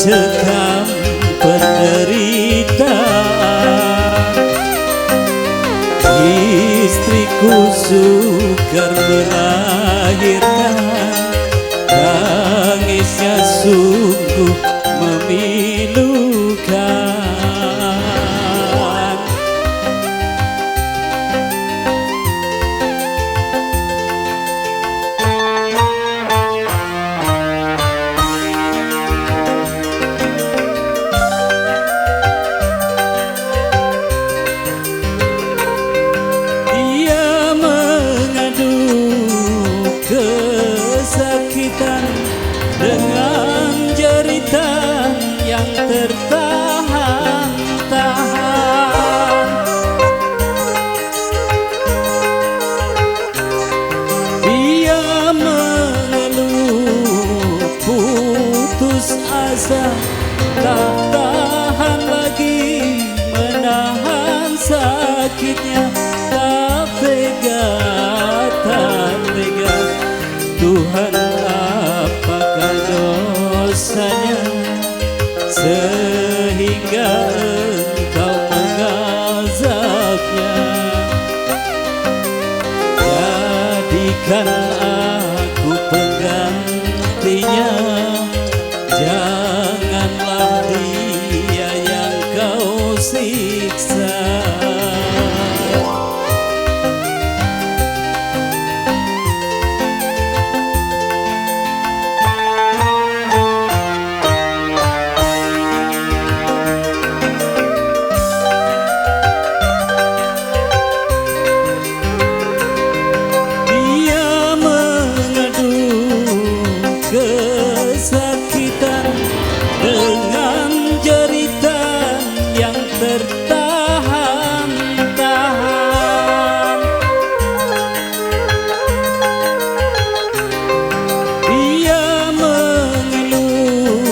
mencekam penderitaan. Istriku sukar melahirkan, tangisnya sungguh memilukan. Dengan jeritan yang tertahan-tahan, dia mengeluh putus asa, tak tahan lagi menahan sakitnya. Tak tega, tak tega, Tuhan apakah dosanya sehingga Engkau mengazabnya. Jadikan aku penggantinya, janganlah dia yang Kau siksa. Kesakitan dengan jeritan yang tertahan-tahan, dia mengeluh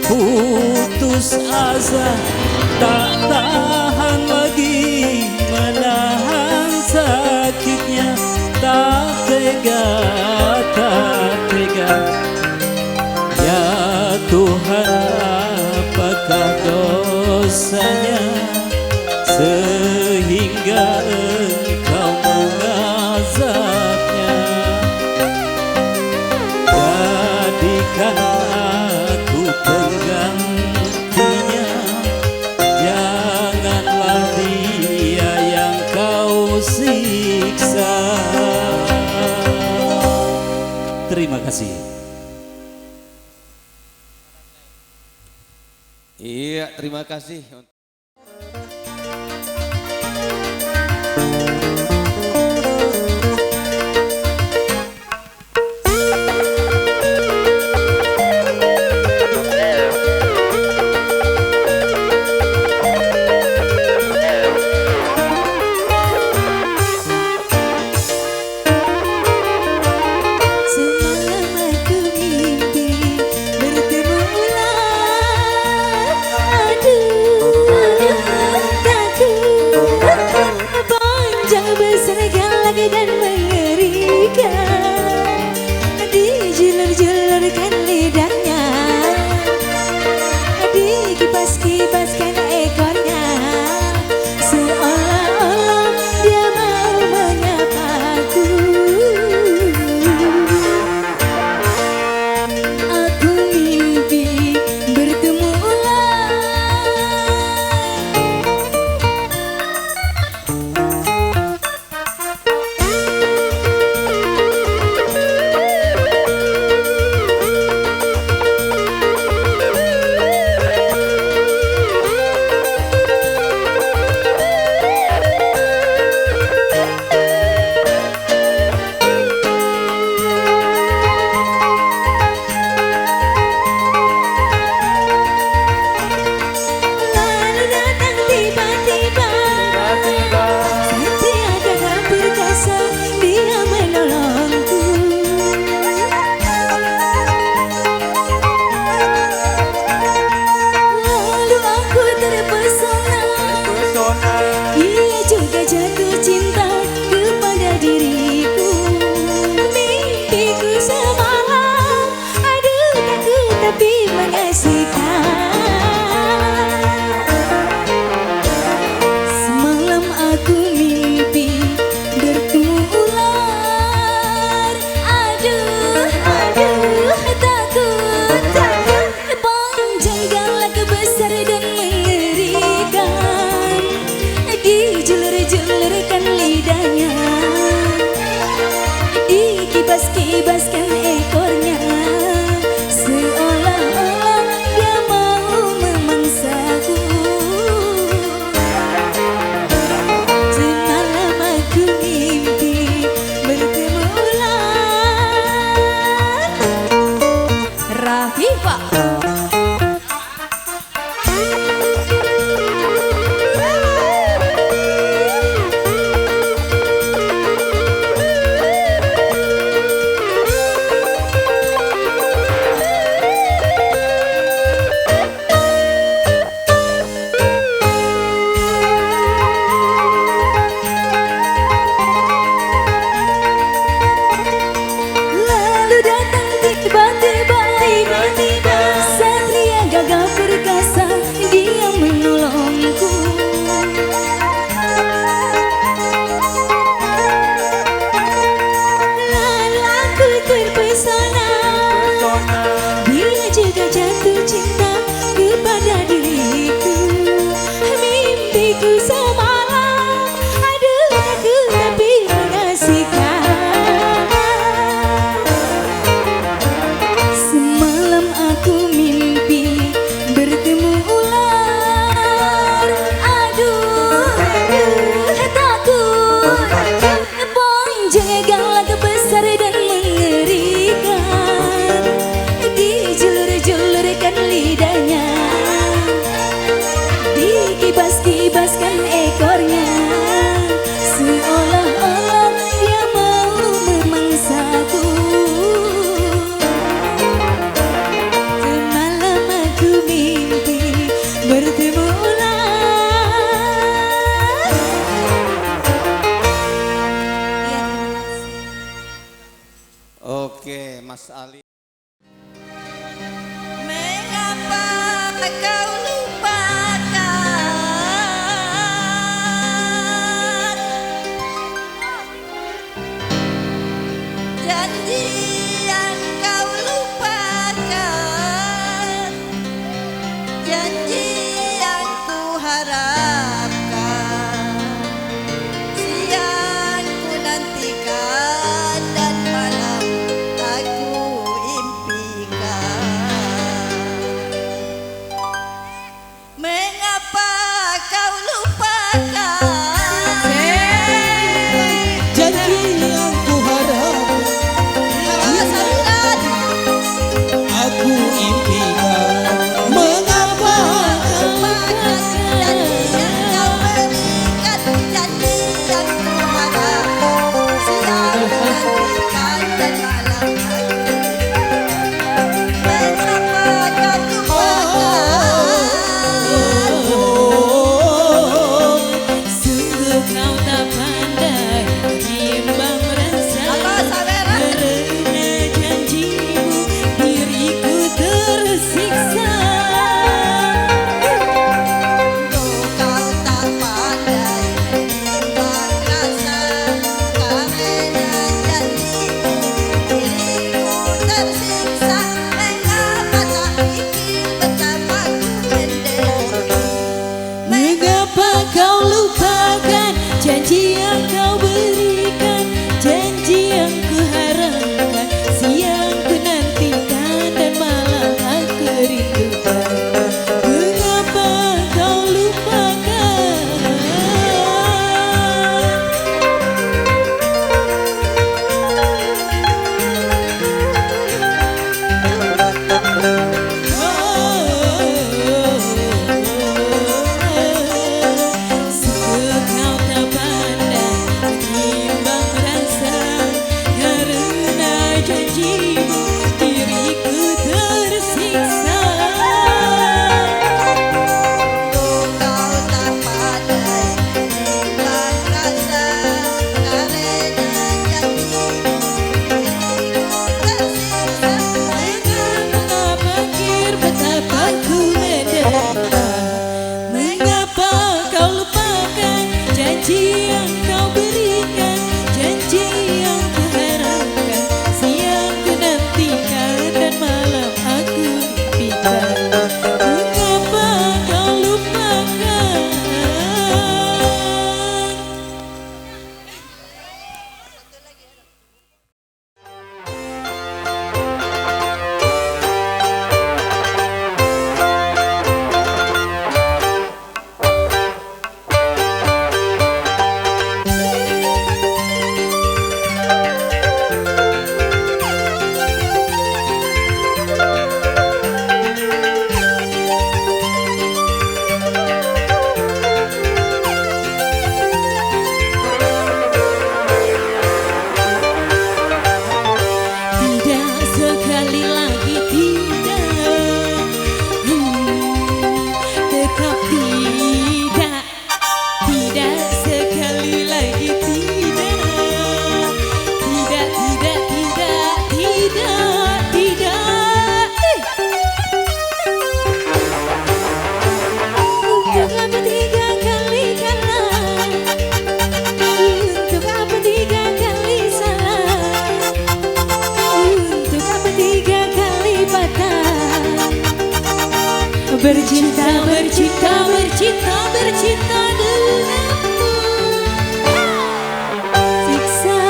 putus asa, tak tahan lagi menahan sakitnya. Tak tega, tak tega, ya Tuhan apakah dosanya sehingga Engkau mengazabnya. Jadikan aku penggantinya, janganlah dia yang Kau siksa. Terima kasih. Iya, terima kasih. Aduh Dikibas-kibaskan ekornya, seolah-olah dia mau memangsaku. Semalam aku mimpi bertemu ulang. Ya, Oke, Mas Ali. mengapa kau lupakan janji yang kau lupakan, janji yang ku harapkan, siang ku nantikan dan malam aku impikan. Mengapa kau lupakan Janji yang kuharap aku impikan. Mengapa lupakan janji yang kau berikan, janji yang ku harapkan, siang ku nantikan dan malam aku impikan. Mengapa kau lupakan? Sungguh kau tak pandai menimbang rasa, karena janjimu diriku tersiksa. Kau tak pandai menimbang rasa, karena janjimu diriku tersiksa. Mengapa tak pikir betapa ku menderita? Mengapa kau lupakan janji yang kau berikan, janji yang kuharapkan, siang ku nantikan dan malam aku rindukan. Mengapa kau lupakan? Sungguh kau tak pandai menimbang rasa, karena janjimu diriku tersiksa. Kau tak pandai menimbang rasa, karena janjimu diriku tersiksa. Mengapa pikir betapa ku menderita? Mengapa kau lupakan janji yang kau berikan, janji yang kuharapkan, siang ku nantikan dan malam aku impikan. Mengapa kau lupakan? Tidak sekali lagi tidak, tetap tidak. Tidak sekali lagi tidak, tidak, tidak, tidak, tidak, tidak. Untuk apa tiga kali kalah? Untuk apa tiga kali salah? Untuk apa tiga kali patah? Bercinta, bercinta, bercinta, bercinta denganmu siksa.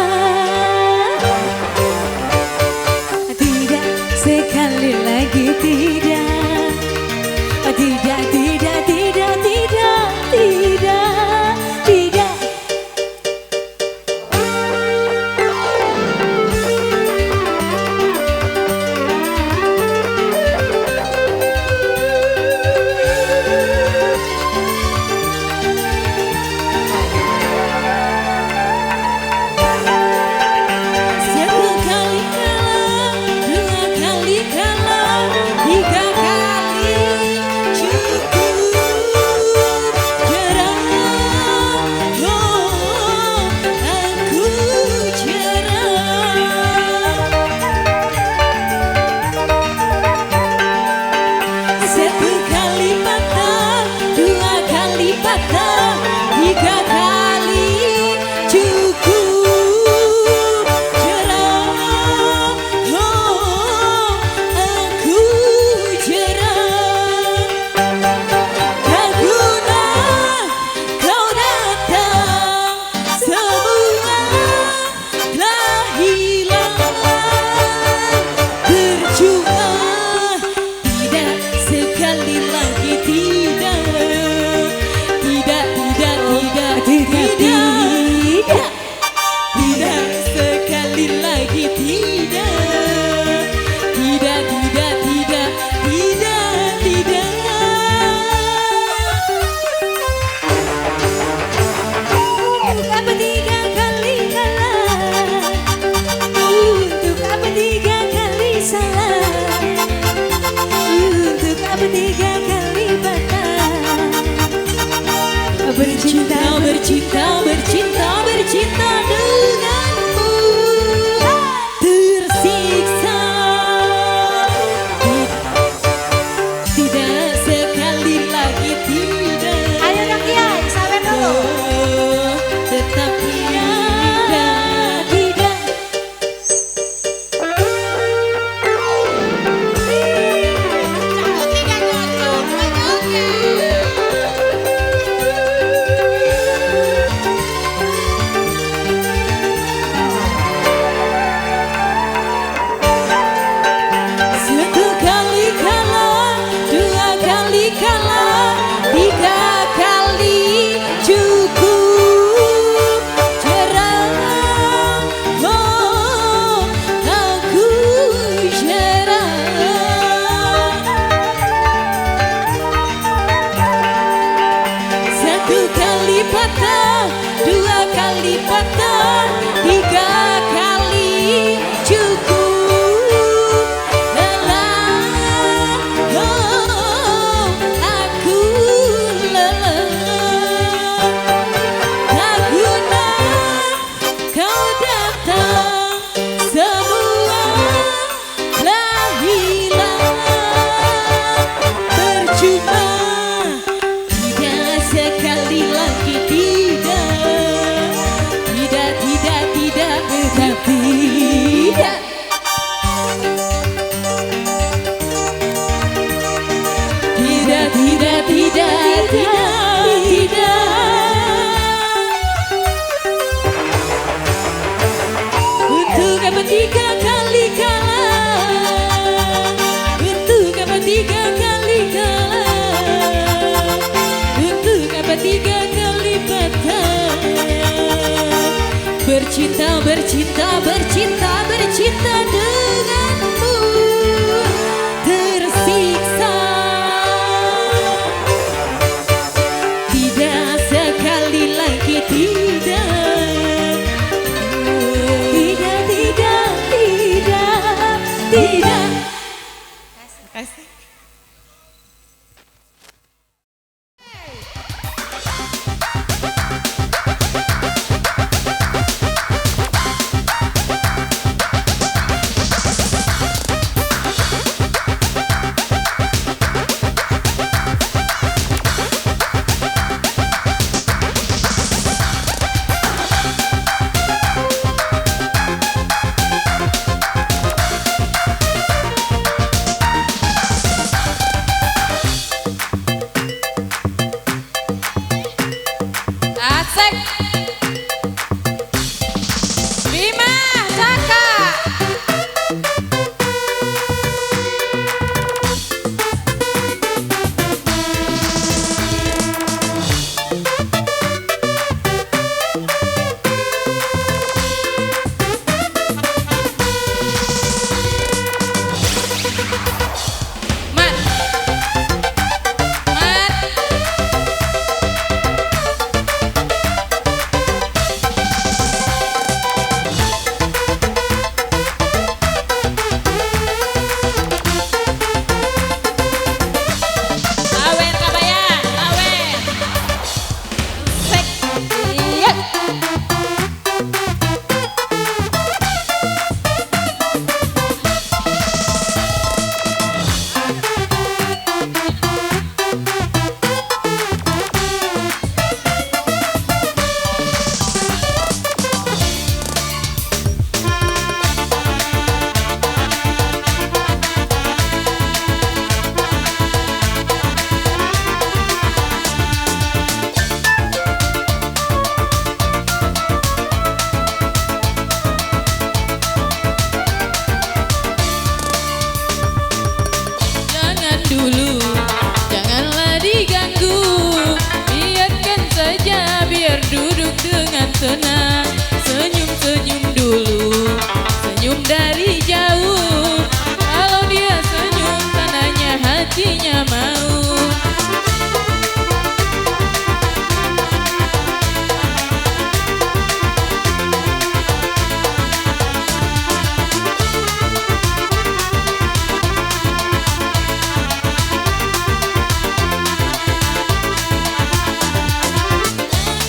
Tidak sekali lagi tidak, tidak, tidak, tidak, tidak, tidak, tidak. tiga kali cukup jerah. Oh, aku jerah. Tak guna kau datang, semua telah hilang. Percuma, tidak sekali lagi tidak. Tidak, tidak, tidak, tidak, tidak. Tidak sekali lagi tidak. Tidak, tidak, tidak, tidak, tidak. Untuk apa tiga kali kalah? Untuk apa tiga kali salah? Untuk apa tiga kali patah? Bercinta, bercinta, bercinta, bercinta denganmu. Tersiksa. Tidak sekali lagi tidak. Ayo dong Kiai, sawer dulu. Tetap tidak, tidak. Tidak cocok. Satu kali kalah, dua kali kalah, tiga kali cukup jerah. Oh, aku jerah. Satu kali patah, dua kali patah, tiga kali cukup lelah. Oh, aku lelah. Tak guna kau datang, semua telah hilang. Percuma, tidak sekali lagi tidak. Tidak, tidak, tidak, tetap tidak. Tidak, tidak, tidak, tidak, tidak. Untuk apa tiga kali kalah? Untuk apa tiga kali kalah? Untuk apa tiga kali patah? Bercinta, bercinta, bercinta, bercinta denganmu. Tersiksa. Tidak sekali senang. Senyum-senyum dulu, senyum dari jauh. Kalau dia senyum tandanya hatinya mau.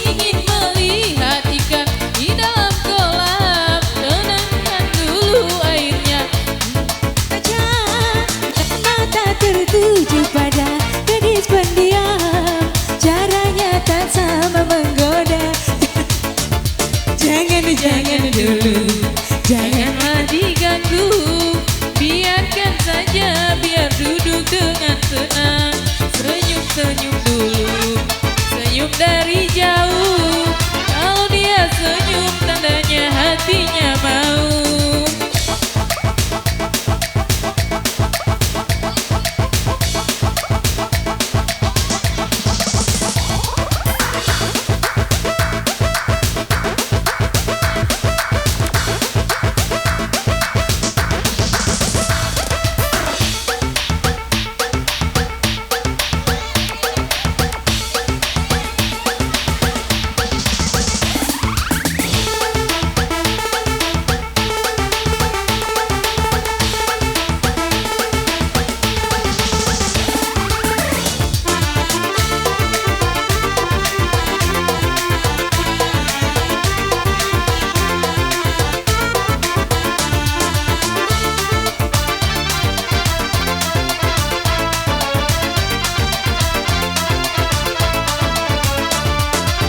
Ingin melihat ikan di dalam kolam, tenangkan dulu airnya. Kaca mata tertuju pada gadis pendiam, caranya tak sama menggoda. Jangan dulu, janganlah diganggu. Biarkan saja, biar duduk dengan tenang. Senyum-senyum dulu, senyum dari jauh. Kalau dia senyum tandanya hatinya mau.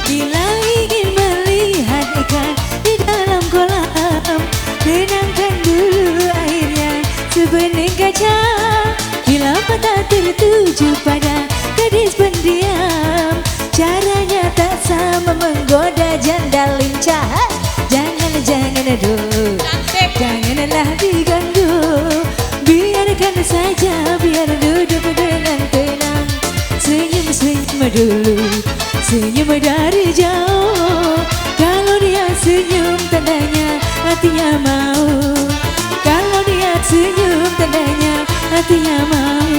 Bila ingin melihat ikan di dalam kolam, tenangkan dulu airnya sebening kaca. Bila mata tertuju pada gadis pendiam, caranya tak sama menggoda janda lincah. Jangan dulu, janganlah diganggu. Biarkan saja, biar duduk dengan tenang. Senyum-senyum dulu, senyum dari jauh. Kalau dia senyum tandanya hatinya mau. Kalau dia senyum tandanya hatinya mau.